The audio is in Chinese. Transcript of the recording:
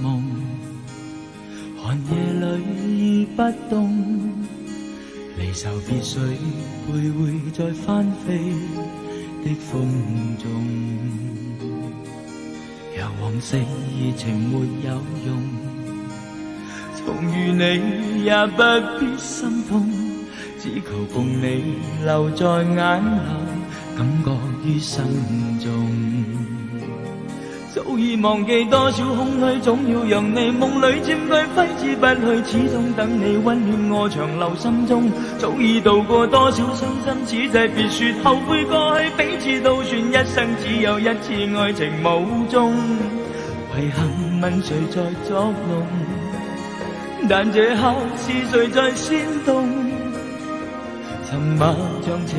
夢，寒夜裏不凍，離愁別緒徘徊在翻飛的風中，若往昔熱情沒有用，重遇你也不必心痛，只求共你留在眼後，感覺於心中。早已忘記多少空虛，總要讓你夢裏佔據，揮之不去，始終等你溫暖我長留心中。早已度過多少傷心，此際別說後悔過去，彼此都算一生只有一次愛情無蹤。遺憾問誰在作弄，但這刻是誰在煽動？沉默像情